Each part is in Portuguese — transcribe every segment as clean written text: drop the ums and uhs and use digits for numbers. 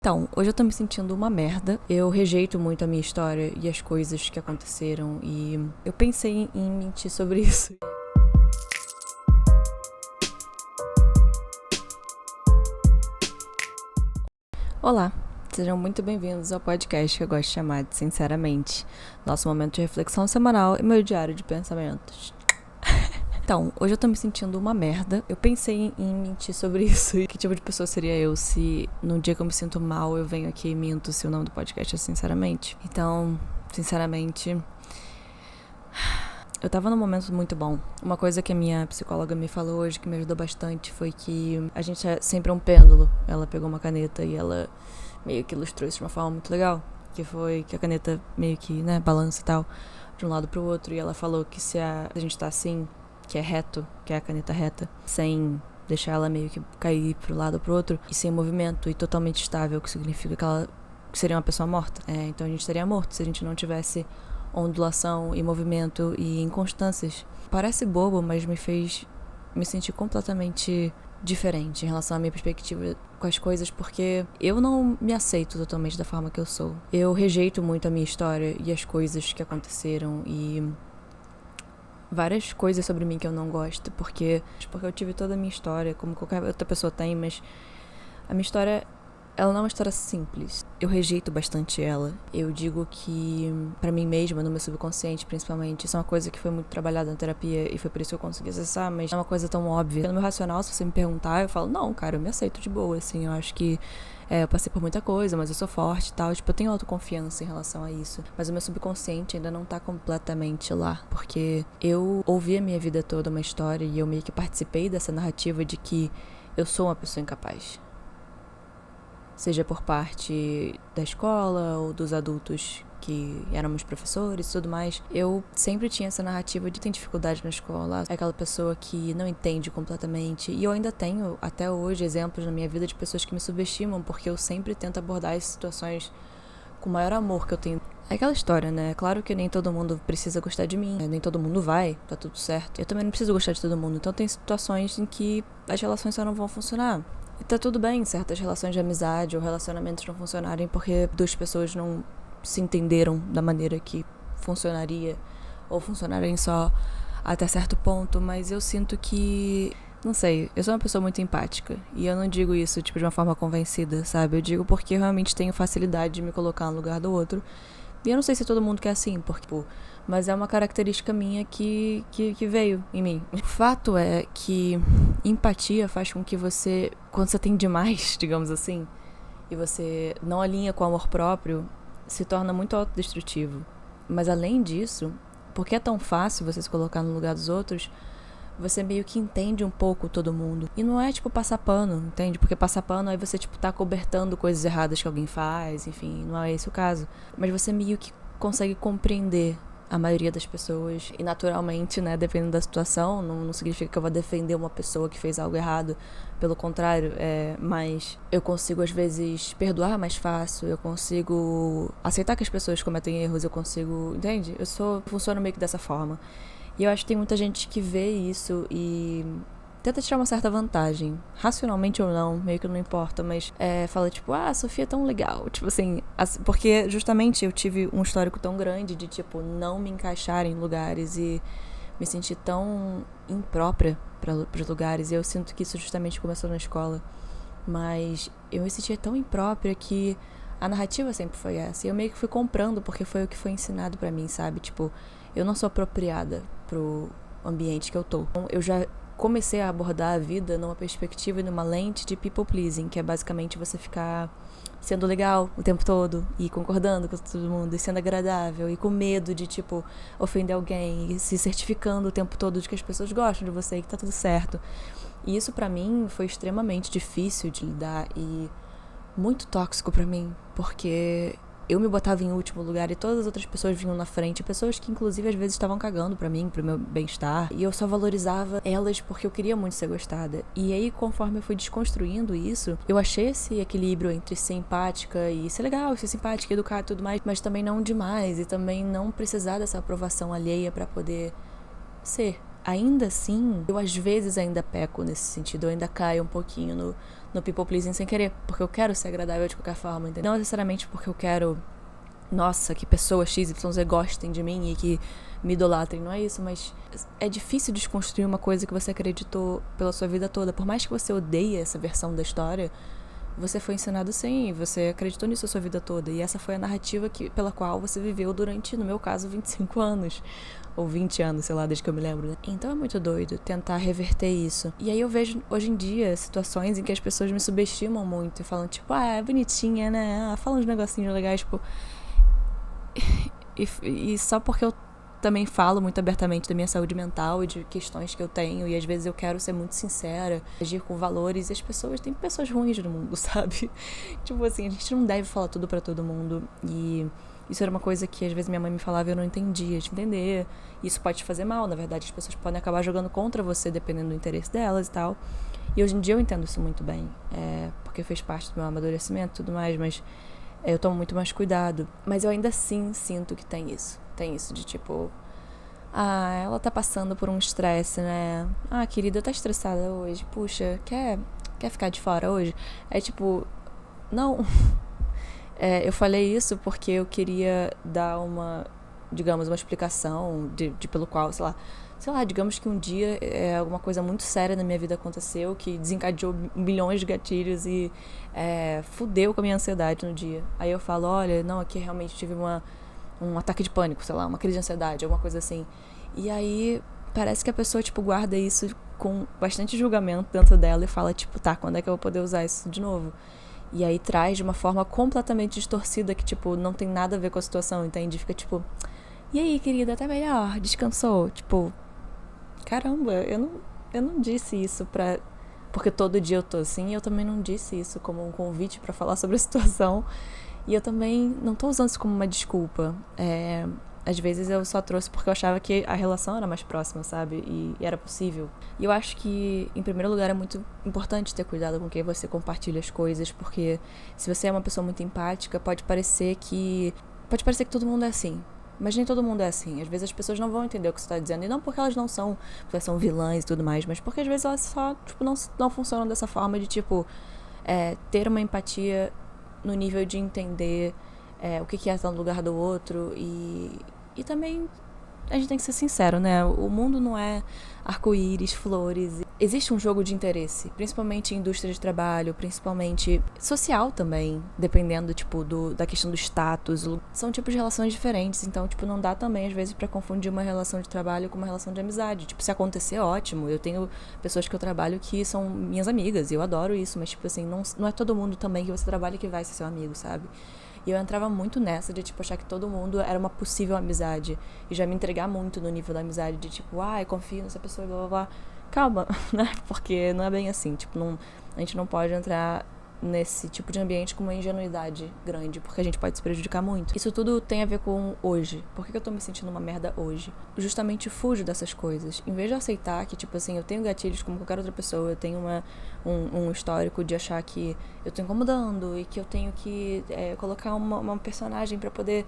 Então, hoje eu tô me sentindo uma merda. Eu rejeito muito a minha história e as coisas que aconteceram e eu pensei em mentir sobre isso. Olá, sejam muito bem-vindos ao podcast que eu gosto de chamar de Sinceramente, nosso momento de reflexão semanal e meu diário de pensamentos. Então, hoje eu tô me sentindo uma merda. Eu pensei em mentir sobre isso. Que tipo de pessoa seria eu se num dia que eu me sinto mal eu venho aqui e minto se o nome do podcast é Sinceramente? Então, sinceramente, eu tava num momento muito bom. Uma coisa que a minha psicóloga me falou hoje que me ajudou bastante foi que a gente é sempre um pêndulo. Ela pegou uma caneta e ela meio que ilustrou isso de uma forma muito legal. Que foi que a caneta meio que, balança e tal, de um lado pro outro. E ela falou que se a gente tá assim, que é reto, que é a caneta reta, sem deixar ela meio que cair pro lado ou pro outro, e sem movimento e totalmente estável, que significa que ela seria uma pessoa morta. Então a gente seria morto se a gente não tivesse ondulação e movimento e inconstâncias. Parece bobo, mas me fez me sentir completamente diferente em relação à minha perspectiva com as coisas, porque eu não me aceito totalmente da forma que eu sou. Eu rejeito muito a minha história e as coisas que aconteceram e várias coisas sobre mim que eu não gosto, porque eu tive toda a minha história, como qualquer outra pessoa tem, mas a minha história, ela não é uma história simples. Eu rejeito bastante ela. Eu digo que, pra mim mesma, no meu subconsciente, principalmente, isso é uma coisa que foi muito trabalhada na terapia e foi por isso que eu consegui acessar, mas é uma coisa tão óbvia. No meu racional, se você me perguntar, eu falo, não, cara, eu me aceito de boa, assim, eu acho que eu passei por muita coisa, mas eu sou forte e tal. Eu tenho autoconfiança em relação a isso. Mas o meu subconsciente ainda não tá completamente lá. Porque eu ouvi a minha vida toda uma história e eu meio que participei dessa narrativa de que eu sou uma pessoa incapaz. Seja por parte da escola ou dos adultos que éramos professores e tudo mais. Eu sempre tinha essa narrativa de ter dificuldade na escola, é aquela pessoa que não entende completamente. E eu ainda tenho, até hoje, exemplos na minha vida de pessoas que me subestimam, porque eu sempre tento abordar as situações com o maior amor que eu tenho. É aquela história, né? Claro que nem todo mundo precisa gostar de mim, nem todo mundo vai, tá tudo certo. Eu também não preciso gostar de todo mundo, então tem situações em que as relações só não vão funcionar. E tá tudo bem certas relações de amizade ou relacionamentos não funcionarem porque duas pessoas não se entenderam da maneira que funcionaria ou funcionarem só até certo ponto, mas eu sinto que, não sei, eu sou uma pessoa muito empática e eu não digo isso de uma forma convencida, sabe? Eu digo porque eu realmente tenho facilidade de me colocar no lugar do outro. E eu não sei se todo mundo quer assim, mas é uma característica minha que veio em mim. O fato é que empatia faz com que você, quando você tem demais, digamos assim, e você não alinha com o amor próprio, se torna muito autodestrutivo. Mas além disso, porque é tão fácil você se colocar no lugar dos outros, você meio que entende um pouco todo mundo. E não é passar pano, entende? Porque passar pano aí você tá cobertando coisas erradas que alguém faz, enfim, não é esse o caso. Mas você meio que consegue compreender a maioria das pessoas. E naturalmente, né, dependendo da situação, não significa que eu vou defender uma pessoa que fez algo errado. Pelo contrário, mas eu consigo às vezes perdoar mais fácil, eu consigo aceitar que as pessoas cometem erros, eu consigo, entende? Funciono meio que dessa forma. E eu acho que tem muita gente que vê isso e tenta tirar uma certa vantagem. Racionalmente ou não, meio que não importa, mas fala a Sofia é tão legal. Porque justamente eu tive um histórico tão grande de, não me encaixar em lugares e me sentir tão imprópria para os lugares. E eu sinto que isso justamente começou na escola. Mas eu me sentia tão imprópria que a narrativa sempre foi essa. E eu meio que fui comprando porque foi o que foi ensinado pra mim, sabe? Eu não sou apropriada pro ambiente que eu tô. Então, eu já comecei a abordar a vida numa perspectiva e numa lente de people pleasing, que é basicamente você ficar sendo legal o tempo todo e concordando com todo mundo e sendo agradável e com medo de, ofender alguém e se certificando o tempo todo de que as pessoas gostam de você e que tá tudo certo. E isso pra mim foi extremamente difícil de lidar e muito tóxico pra mim, porque eu me botava em último lugar e todas as outras pessoas vinham na frente, pessoas que inclusive às vezes estavam cagando pra mim, pro meu bem-estar, e eu só valorizava elas porque eu queria muito ser gostada. E aí, conforme eu fui desconstruindo isso, eu achei esse equilíbrio entre ser empática e ser legal, ser simpática, educar e tudo mais, mas também não demais, e também não precisar dessa aprovação alheia pra poder ser. Ainda assim, eu às vezes ainda peco nesse sentido, eu ainda caio um pouquinho no people pleasing sem querer, porque eu quero ser agradável de qualquer forma, entendeu? Não necessariamente porque eu quero, nossa, que pessoas XYZ gostem de mim e que me idolatrem, não é isso, mas é difícil desconstruir uma coisa que você acreditou pela sua vida toda. Por mais que você odeie essa versão da história, você foi ensinado sim, você acreditou nisso a sua vida toda, e essa foi a narrativa pela qual você viveu durante, no meu caso, 25 anos, ou 20 anos, sei lá, desde que eu me lembro, né? Então é muito doido tentar reverter isso. E aí eu vejo, hoje em dia, situações em que as pessoas me subestimam muito, e falam, tipo, é bonitinha, né? Fala uns negocinhos legais, tipo... E só porque eu também falo muito abertamente da minha saúde mental e de questões que eu tenho, e às vezes eu quero ser muito sincera, agir com valores, e as pessoas, tem pessoas ruins no mundo, sabe? Tipo assim, a gente não deve falar tudo pra todo mundo, e isso era uma coisa que às vezes minha mãe me falava e eu não entendia, de entender, isso pode te fazer mal, na verdade as pessoas podem acabar jogando contra você dependendo do interesse delas e tal, e hoje em dia eu entendo isso muito bem, porque fez parte do meu amadurecimento e tudo mais, mas eu tomo muito mais cuidado, mas eu ainda assim sinto que tem isso de tipo, ela tá passando por um estresse, né? Querida, tá estressada hoje, puxa, quer ficar de fora hoje? É tipo, não. Eu falei isso porque eu queria dar uma explicação de pelo qual, sei lá, digamos que um dia alguma coisa muito séria na minha vida aconteceu que desencadeou milhões de gatilhos e fudeu com a minha ansiedade no dia. Aí eu falo, olha, não, aqui realmente tive um ataque de pânico, sei lá, uma crise de ansiedade, alguma coisa assim. E aí parece que a pessoa, tipo, guarda isso com bastante julgamento dentro dela e fala, tipo, tá, quando é que eu vou poder usar isso de novo? E aí traz de uma forma completamente distorcida que, tipo, não tem nada a ver com a situação, entende? Fica tipo, e aí, querida, tá melhor? Descansou? Tipo, caramba, eu não disse isso porque todo dia eu tô assim, eu também não disse isso como um convite pra falar sobre a situação. E eu também não tô usando isso como uma desculpa. Às vezes eu só trouxe porque eu achava que a relação era mais próxima, sabe? E era possível. E eu acho que, em primeiro lugar, é muito importante ter cuidado com quem você compartilha as coisas, porque se você é uma pessoa muito empática, pode parecer que todo mundo é assim. Mas nem todo mundo é assim. Às vezes as pessoas não vão entender o que você tá dizendo. E não porque elas porque elas são vilãs e tudo mais, mas porque às vezes elas só, tipo, não funcionam dessa forma de, tipo, ter uma empatia no nível de entender o que é estar no lugar do outro e também a gente tem que ser sincero, né? O mundo não é arco-íris, flores. Existe um jogo de interesse, principalmente em indústria de trabalho, principalmente social também, dependendo, tipo, da questão do status. São tipos de relações diferentes, então, tipo, não dá também, às vezes, pra confundir uma relação de trabalho com uma relação de amizade. Tipo, se acontecer, ótimo. Eu tenho pessoas que eu trabalho que são minhas amigas, e eu adoro isso, mas, tipo, assim, não é todo mundo também que você trabalha que vai ser seu amigo, sabe? E eu entrava muito nessa de, tipo, achar que todo mundo era uma possível amizade. E já me entregar muito no nível da amizade de, tipo, eu confio nessa pessoa e blá blá blá. Calma, né? Porque não é bem assim. Tipo, a gente não pode entrar nesse tipo de ambiente com uma ingenuidade grande, porque a gente pode se prejudicar muito. Isso tudo tem a ver com hoje. Por que eu tô me sentindo uma merda hoje? Justamente fujo dessas coisas. Em vez de aceitar que, tipo assim, eu tenho gatilhos como qualquer outra pessoa, eu tenho um histórico de achar que eu tô incomodando e que eu tenho que colocar uma personagem pra poder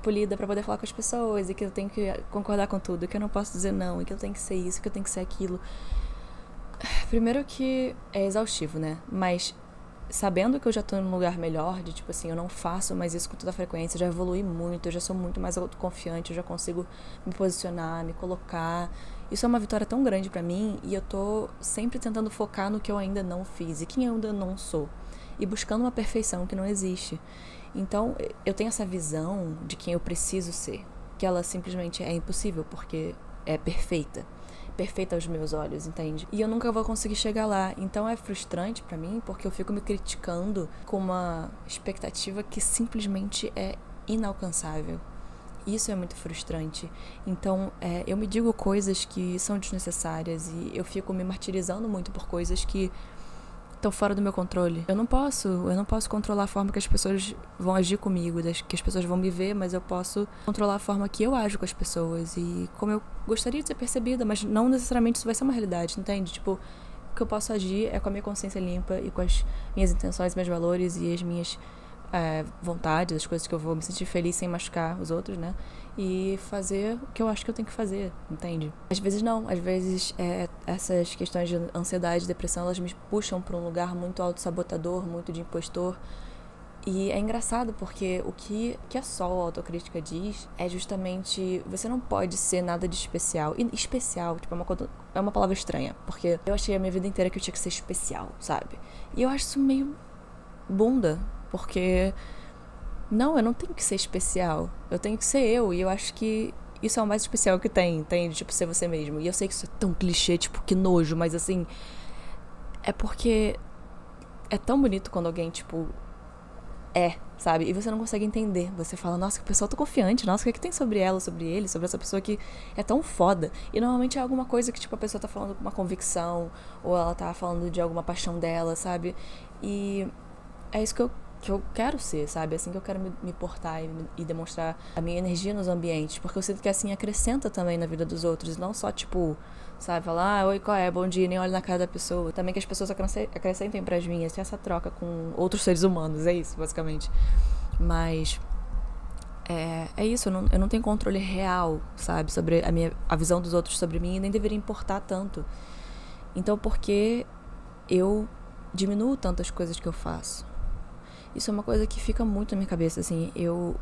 polida pra poder falar com as pessoas e que eu tenho que concordar com tudo, que eu não posso dizer não, e que eu tenho que ser isso, que eu tenho que ser aquilo. Primeiro que é exaustivo, né? Mas sabendo que eu já tô num lugar melhor, de tipo assim, eu não faço mais isso com toda a frequência, já evolui muito, eu já sou muito mais autoconfiante, eu já consigo me posicionar, me colocar. Isso é uma vitória tão grande pra mim e eu tô sempre tentando focar no que eu ainda não fiz e quem eu ainda não sou. E buscando uma perfeição que não existe. Então, eu tenho essa visão de quem eu preciso ser, que ela simplesmente é impossível, porque é perfeita aos meus olhos, entende? E eu nunca vou conseguir chegar lá, então é frustrante pra mim, porque eu fico me criticando com uma expectativa que simplesmente é inalcançável. Isso é muito frustrante. Então, eu me digo coisas que são desnecessárias e eu fico me martirizando muito por coisas que estão fora do meu controle. Eu não posso controlar a forma que as pessoas vão agir comigo, que as pessoas vão me ver, mas eu posso controlar a forma que eu ajo com as pessoas e como eu gostaria de ser percebida, mas não necessariamente isso vai ser uma realidade, entende? Tipo, o que eu posso agir é com a minha consciência limpa e com as minhas intenções, meus valores e as minhas vontades, as coisas que eu vou me sentir feliz sem machucar os outros, né? E fazer o que eu acho que eu tenho que fazer, entende? Às vezes não, às vezes essas questões de ansiedade, depressão, elas me puxam pra um lugar muito autossabotador, muito de impostor. E é engraçado porque o que a Sol, a autocrítica, diz é justamente você não pode ser nada de especial. E especial, tipo, é uma palavra estranha, porque eu achei a minha vida inteira que eu tinha que ser especial, sabe? E eu acho isso meio bunda, porque não, eu não tenho que ser especial, eu tenho que ser eu, e eu acho que isso é o mais especial que tem, entende? Tipo, ser você mesmo. E eu sei que isso é tão clichê, tipo, que nojo, mas assim, é porque é tão bonito quando alguém, tipo, sabe? E você não consegue entender. Você fala, nossa, que pessoa tão confiante, nossa, o que tem sobre ela, sobre ele, sobre essa pessoa que é tão foda. E normalmente é alguma coisa que, tipo, a pessoa tá falando com uma convicção, ou ela tá falando de alguma paixão dela, sabe? E é isso que eu quero ser, sabe? É assim que eu quero me portar e demonstrar a minha energia nos ambientes. Porque eu sinto que assim acrescenta também na vida dos outros. Não só, tipo, sabe? Falar, oi, qual é? Bom dia, nem olho na cara da pessoa. Também que as pessoas acrescentem pras minhas. Essa troca com outros seres humanos. É isso, basicamente. Mas é isso. Eu não tenho controle real, sabe? Sobre a visão dos outros sobre mim. E nem deveria importar tanto. Então, por que eu diminuo tantas coisas que eu faço? Isso é uma coisa que fica muito na minha cabeça, assim, eu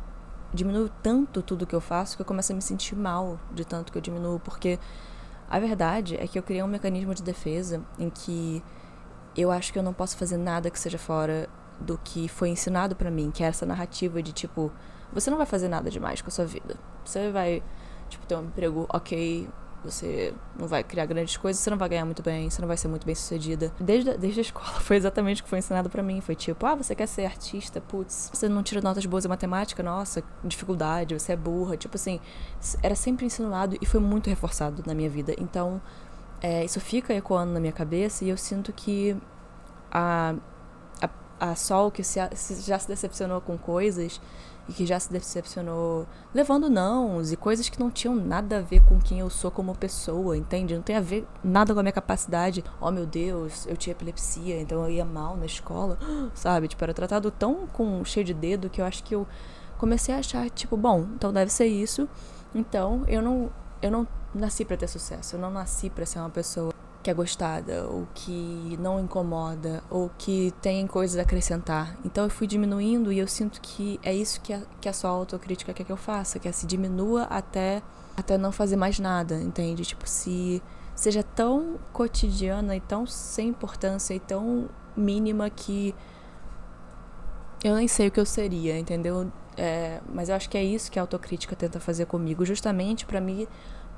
diminuo tanto tudo que eu faço que eu começo a me sentir mal de tanto que eu diminuo, porque a verdade é que eu criei um mecanismo de defesa em que eu acho que eu não posso fazer nada que seja fora do que foi ensinado pra mim, que é essa narrativa de, tipo, você não vai fazer nada demais com a sua vida, você vai, tipo, ter um emprego ok, você não vai criar grandes coisas, você não vai ganhar muito bem, você não vai ser muito bem sucedida. Desde a escola foi exatamente o que foi ensinado pra mim. Foi tipo, você quer ser artista? Putz, você não tira notas boas em matemática? Nossa, dificuldade, você é burra. Tipo assim, era sempre insinuado e foi muito reforçado na minha vida. Então, isso fica ecoando na minha cabeça e eu sinto que a Sol, que já se decepcionou com coisas e que já se decepcionou levando nãos e coisas que não tinham nada a ver com quem eu sou como pessoa, entende? Não tem a ver nada com a minha capacidade. Oh, meu Deus, eu tinha epilepsia, então eu ia mal na escola, sabe? Tipo, era tratado tão cheio de dedo que eu acho que eu comecei a achar, tipo, bom, então deve ser isso. Então, eu não nasci pra ter sucesso. Eu não nasci pra ser uma pessoa que é gostada, ou que não incomoda, ou que tem coisas a acrescentar. Então eu fui diminuindo e eu sinto que é isso que a sua autocrítica quer que eu faça, que se diminua até não fazer mais nada, entende? Tipo, se seja tão cotidiana e tão sem importância e tão mínima que eu nem sei o que eu seria, entendeu? Mas eu acho que é isso que a autocrítica tenta fazer comigo, justamente pra me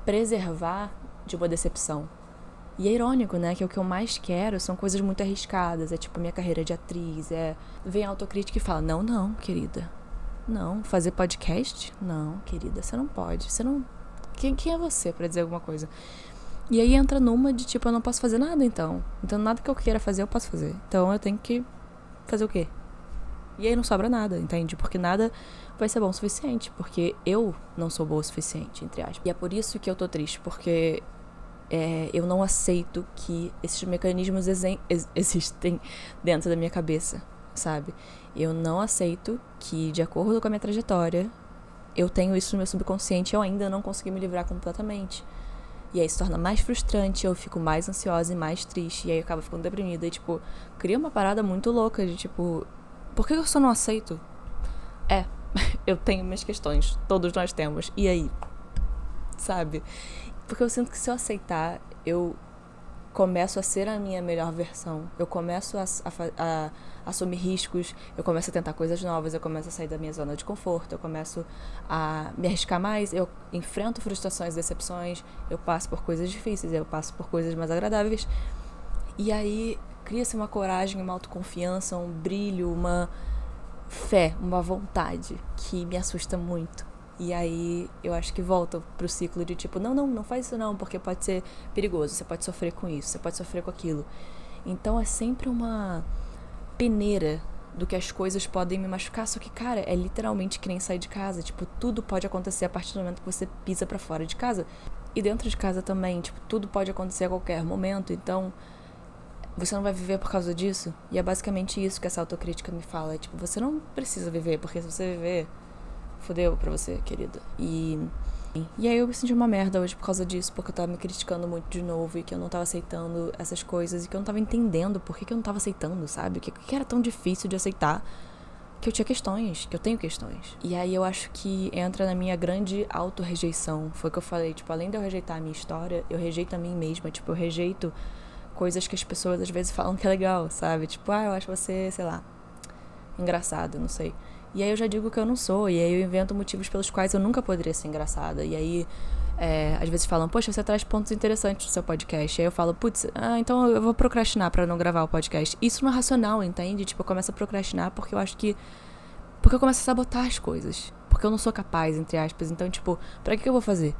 preservar de uma decepção. E é irônico, né, que o que eu mais quero são coisas muito arriscadas, é tipo a minha carreira de atriz, vem a autocrítica e fala, não, querida, não, fazer podcast? Não, querida, você não pode, você não... Quem é você pra dizer alguma coisa? E aí entra numa de tipo, eu não posso fazer nada então nada que eu queira fazer eu posso fazer, então eu tenho que fazer o quê? E aí não sobra nada, entende? Porque nada vai ser bom o suficiente, porque eu não sou boa o suficiente, entre aspas. E é por isso que eu tô triste, porque eu não aceito que esses mecanismos existem dentro da minha cabeça, sabe? Eu não aceito que, de acordo com a minha trajetória, eu tenho isso no meu subconsciente e eu ainda não consegui me livrar completamente. E aí se torna mais frustrante, eu fico mais ansiosa e mais triste, e aí eu acabo ficando deprimida. E, tipo, cria uma parada muito louca de, tipo, por que eu só não aceito? Eu tenho minhas questões, todos nós temos, e aí? Sabe? Porque eu sinto que se eu aceitar, eu começo a ser a minha melhor versão. Eu começo a assumir riscos, eu começo a tentar coisas novas, eu começo a sair da minha zona de conforto, eu começo a me arriscar mais, eu enfrento frustrações, decepções, eu passo por coisas difíceis, eu passo por coisas mais agradáveis. E aí cria-se uma coragem, uma autoconfiança, um brilho, uma fé, uma vontade que me assusta muito. E aí eu acho que volta pro ciclo de tipo, não faz isso não, porque pode ser perigoso, você pode sofrer com isso, você pode sofrer com aquilo. Então é sempre uma peneira do que as coisas podem me machucar, só que, cara, é literalmente que nem sair de casa, tipo, tudo pode acontecer a partir do momento que você pisa pra fora de casa. E dentro de casa também, tipo, tudo pode acontecer a qualquer momento, então você não vai viver por causa disso. E é basicamente isso que essa autocrítica me fala. É tipo, você não precisa viver, porque se você viver, fodeu pra você, querida. E aí eu me senti uma merda hoje por causa disso, porque eu tava me criticando muito de novo e que eu não tava aceitando essas coisas e que eu não tava entendendo por que eu não tava aceitando, sabe? O que era tão difícil de aceitar, que eu tinha questões, que eu tenho questões. E aí eu acho que entra na minha grande auto-rejeição. Foi o que eu falei, tipo, além de eu rejeitar a minha história, eu rejeito a mim mesma. Tipo, eu rejeito coisas que as pessoas às vezes falam que é legal, sabe? Tipo, eu acho você, sei lá, engraçado, não sei. E aí eu já digo que eu não sou, e aí eu invento motivos pelos quais eu nunca poderia ser engraçada. E aí, às vezes falam, poxa, você traz pontos interessantes no seu podcast. E aí eu falo, putz, então eu vou procrastinar pra não gravar o podcast. Isso não é racional, entende? Tipo, eu começo a procrastinar porque eu acho que... Porque eu começo a sabotar as coisas. Porque eu não sou capaz, entre aspas. Então, tipo, pra que eu vou fazer?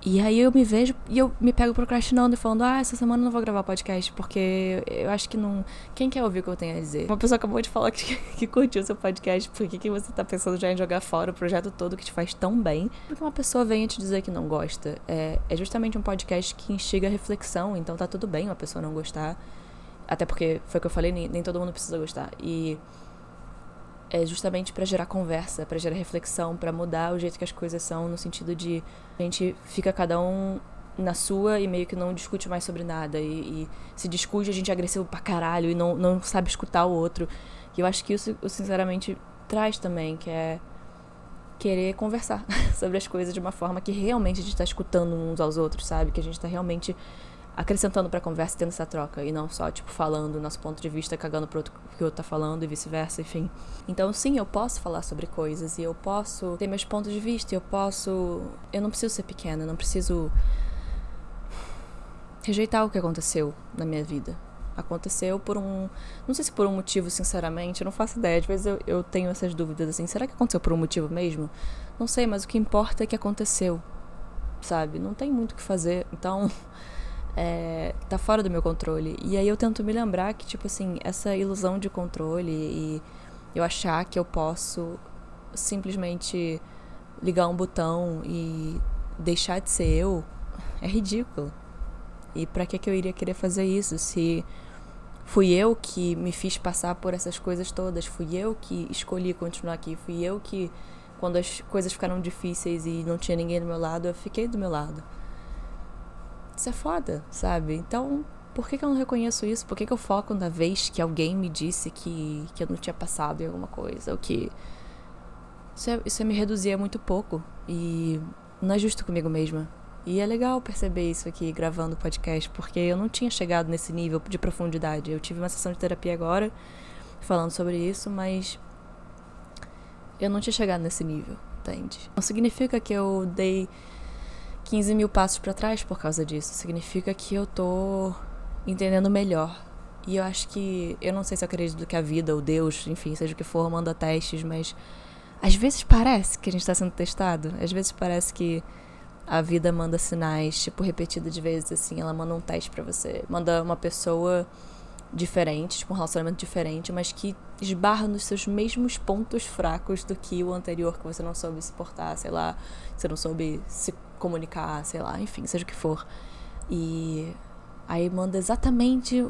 E aí eu me vejo e eu me pego procrastinando e falando, essa semana eu não vou gravar podcast, porque eu acho que não... Quem quer ouvir o que eu tenho a dizer? Uma pessoa acabou de falar que curtiu o seu podcast, por que você tá pensando já em jogar fora o projeto todo que te faz tão bem? Porque uma pessoa venha te dizer que não gosta. É justamente um podcast que instiga a reflexão, então tá tudo bem uma pessoa não gostar. Até porque, foi o que eu falei, nem todo mundo precisa gostar. E... é justamente pra gerar conversa, pra gerar reflexão, pra mudar o jeito que as coisas são, no sentido de a gente fica cada um na sua e meio que não discute mais sobre nada. E se discute, a gente é agressivo pra caralho e não sabe escutar o outro. E eu acho que isso, sinceramente, traz também, que é querer conversar sobre as coisas de uma forma que realmente a gente tá escutando uns aos outros, sabe? Que a gente tá realmente acrescentando pra conversa, tendo essa troca, e não só, tipo, falando o nosso ponto de vista, cagando pro outro que o outro tá falando e vice-versa, enfim. Então, sim, eu posso falar sobre coisas e eu posso ter meus pontos de vista, eu não preciso ser pequena, eu não preciso rejeitar o que aconteceu na minha vida. Aconteceu por não sei se por um motivo, sinceramente, eu não faço ideia. Às vezes eu tenho essas dúvidas, assim, será que aconteceu por um motivo mesmo? Não sei, mas o que importa é que aconteceu, sabe? Não tem muito o que fazer, então... tá fora do meu controle. E aí eu tento me lembrar que, tipo assim, essa ilusão de controle e eu achar que eu posso simplesmente ligar um botão e deixar de ser eu é ridículo. E pra que eu iria querer fazer isso se fui eu que me fiz passar por essas coisas todas, fui eu que escolhi continuar aqui, fui eu que, quando as coisas ficaram difíceis e não tinha ninguém do meu lado, eu fiquei do meu lado. Isso é foda, sabe? Então, por que eu não reconheço isso? Por que eu foco na vez que alguém me disse que eu não tinha passado em alguma coisa? Ou que... Isso me reduzia muito pouco. E não é justo comigo mesma. E é legal perceber isso aqui, gravando o podcast, porque eu não tinha chegado nesse nível de profundidade. Eu tive uma sessão de terapia agora, falando sobre isso, mas... eu não tinha chegado nesse nível, entende? Não significa que eu dei 15 mil passos pra trás por causa disso. Significa que eu tô entendendo melhor. E eu acho que... eu não sei se eu acredito que a vida ou Deus, enfim, seja o que for, manda testes, mas... às vezes parece que a gente tá sendo testado. Às vezes parece que a vida manda sinais, tipo, repetidas de vezes, assim. Ela manda um teste pra você. Manda uma pessoa diferente, tipo, um relacionamento diferente, mas que esbarra nos seus mesmos pontos fracos do que o anterior, que você não soube se portar, sei lá. Você não soube se comunicar, sei lá, enfim, seja o que for. E aí manda exatamente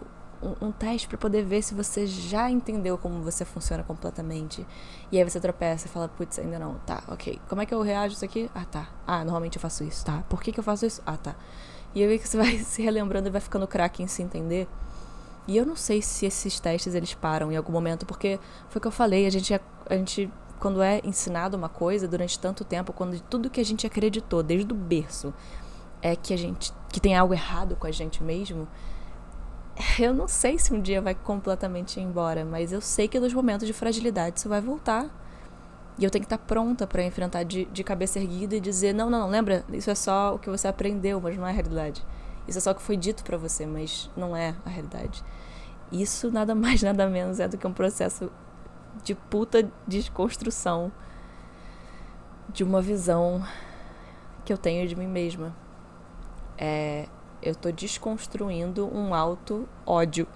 um teste pra poder ver se você já entendeu como você funciona completamente. E aí você tropeça e fala, putz, ainda não, tá, ok. Como é que eu reajo isso aqui? Tá. Normalmente eu faço isso, tá. Por que eu faço isso? Tá. E aí que você vai se relembrando e vai ficando craque em se entender. E eu não sei se esses testes eles param em algum momento, porque foi o que eu falei, a gente quando é ensinado uma coisa durante tanto tempo, quando tudo que a gente acreditou desde o berço é que tem algo errado com a gente mesmo, eu não sei se um dia vai completamente ir embora, mas eu sei que nos momentos de fragilidade isso vai voltar. E eu tenho que estar pronta pra enfrentar de cabeça erguida e dizer, não, lembra, isso é só o que você aprendeu, mas não é a realidade. Isso é só o que foi dito pra você, mas não é a realidade. Isso nada mais, nada menos é do que um processo de puta desconstrução de uma visão que eu tenho de mim mesma. Eu tô desconstruindo um alto ódio.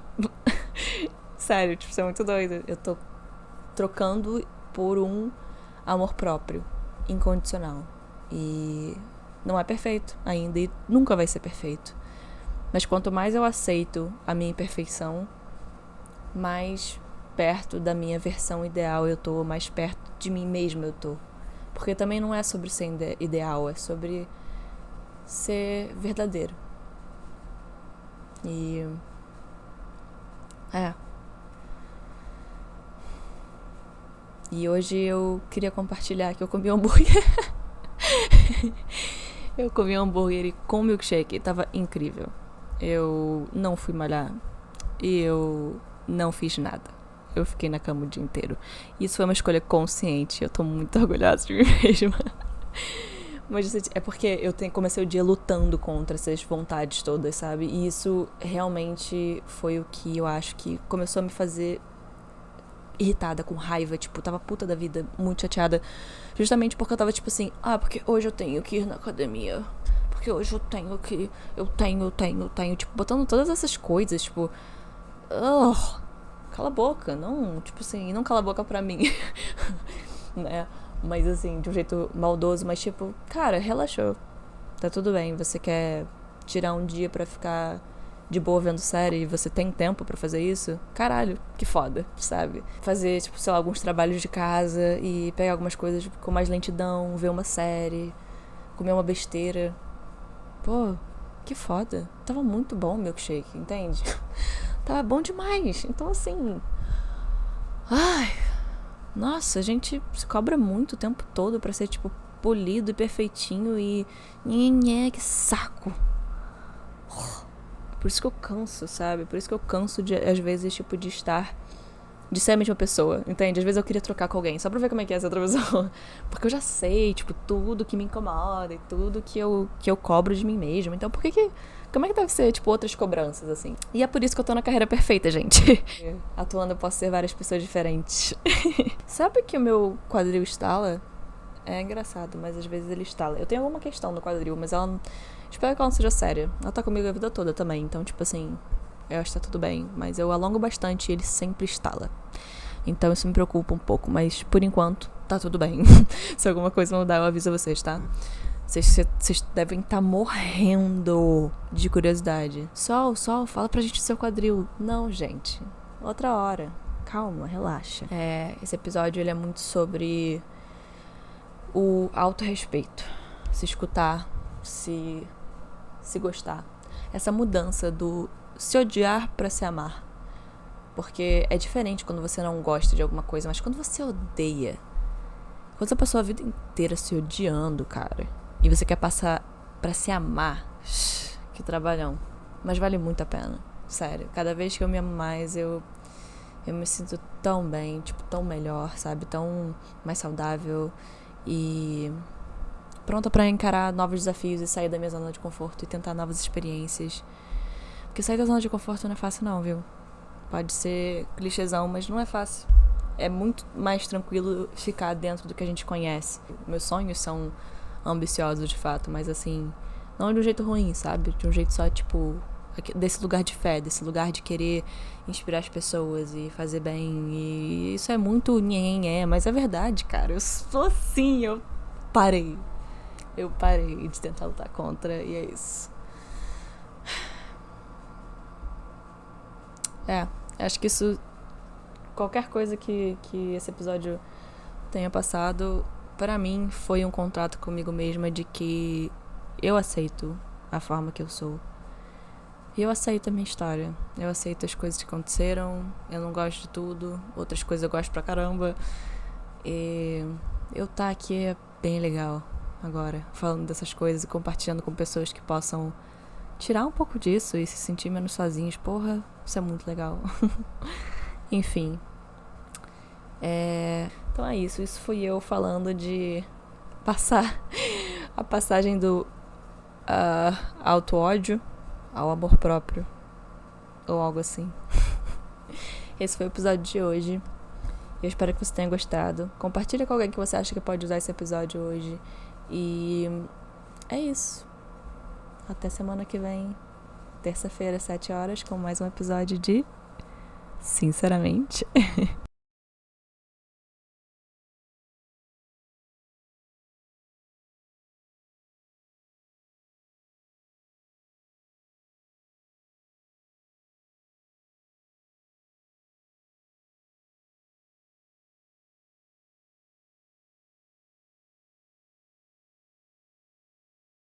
Sério, tipo, isso é muito doido. Eu tô trocando por um amor próprio, incondicional. E não é perfeito ainda, e nunca vai ser perfeito. Mas quanto mais eu aceito a minha imperfeição, mais perto da minha versão ideal eu tô, mais perto de mim mesma eu tô. Porque também não é sobre ser ideal, é sobre ser verdadeiro. E... E hoje eu queria compartilhar que eu comi um hambúrguer. Eu comi um hambúrguer com milkshake, tava incrível. Eu não fui malhar e eu não fiz nada. Eu fiquei na cama o dia inteiro. Isso foi uma escolha consciente. Eu tô muito orgulhosa de mim mesma. Mas é porque eu comecei o dia lutando contra essas vontades todas, sabe? E isso realmente foi o que eu acho que começou a me fazer irritada, com raiva, tipo, tava puta da vida, muito chateada, justamente porque eu tava tipo assim, porque hoje eu tenho que ir na academia, porque hoje eu tenho, tipo, botando todas essas coisas, tipo, cala a boca, não, tipo assim, não cala a boca pra mim, né, mas assim, de um jeito maldoso, mas tipo, cara, relaxou, tá tudo bem, você quer tirar um dia pra ficar de boa vendo série e você tem tempo pra fazer isso, caralho, que foda, sabe? Fazer, tipo, sei lá, alguns trabalhos de casa e pegar algumas coisas com mais lentidão, ver uma série, comer uma besteira. Pô, que foda. Tava muito bom o milkshake, entende? Tava bom demais. Então, assim... Nossa, a gente se cobra muito o tempo todo pra ser, tipo, polido e perfeitinho e... que saco. Por isso que eu canso, sabe? Por isso que eu canso de, às vezes, tipo, de ser a mesma pessoa, entende? Às vezes eu queria trocar com alguém, só pra ver como é que é essa outra pessoa. Porque eu já sei, tipo, tudo que me incomoda e tudo que eu cobro de mim mesma. Então, como é que deve ser, tipo, outras cobranças, assim? E é por isso que eu tô na carreira perfeita, gente. Atuando eu posso ser várias pessoas diferentes. Sabe que o meu quadril estala? É engraçado, mas às vezes ele estala. Eu tenho alguma questão no quadril, mas ela... Espero que ela não seja séria. Ela tá comigo a vida toda também, então, tipo assim, eu acho que tá tudo bem. Mas eu alongo bastante e ele sempre estala. Então isso me preocupa um pouco, mas por enquanto tá tudo bem. Se alguma coisa mudar, eu aviso vocês, tá? Vocês devem estar morrendo de curiosidade. Sol, fala pra gente do seu quadril. Não, gente. Outra hora. Calma, relaxa. Esse episódio, ele é muito sobre o autorrespeito. Se escutar, se gostar. Essa mudança do se odiar pra se amar. Porque é diferente quando você não gosta de alguma coisa, mas quando você odeia, quando você passou a vida inteira se odiando, cara, e você quer passar pra se amar, que trabalhão. Mas vale muito a pena, sério. Cada vez que eu me amo mais, eu me sinto tão bem, tipo, tão melhor, sabe? Tão mais saudável e pronta pra encarar novos desafios e sair da minha zona de conforto e tentar novas experiências. Porque sair da zona de conforto não é fácil não, viu? Pode ser clichêzão, mas não é fácil. É muito mais tranquilo ficar dentro do que a gente conhece. Meus sonhos são ambiciosos, de fato, mas assim, não de um jeito ruim, sabe? De um jeito só, tipo, desse lugar de fé, desse lugar de querer inspirar as pessoas e fazer bem. E isso é muito nhenhenhé, mas é verdade, cara. Eu sou assim, eu parei de tentar lutar contra e é isso. Acho que isso, qualquer coisa que esse episódio tenha passado, pra mim foi um contrato comigo mesma de que eu aceito a forma que eu sou. E eu aceito a minha história. Eu aceito as coisas que aconteceram. Eu não gosto de tudo. Outras coisas eu gosto pra caramba. E eu tá aqui é bem legal agora, falando dessas coisas e compartilhando com pessoas que possam tirar um pouco disso e se sentir menos sozinhos. Porra, isso é muito legal. Enfim. Então é isso. Isso fui eu falando de passar a passagem do auto-ódio ao amor próprio. Ou algo assim. Esse foi o episódio de hoje. Eu espero que você tenha gostado. Compartilha com alguém que você acha que pode usar esse episódio hoje. E é isso. Até semana que vem, terça-feira, 7 horas, com mais um episódio de Sinceramente.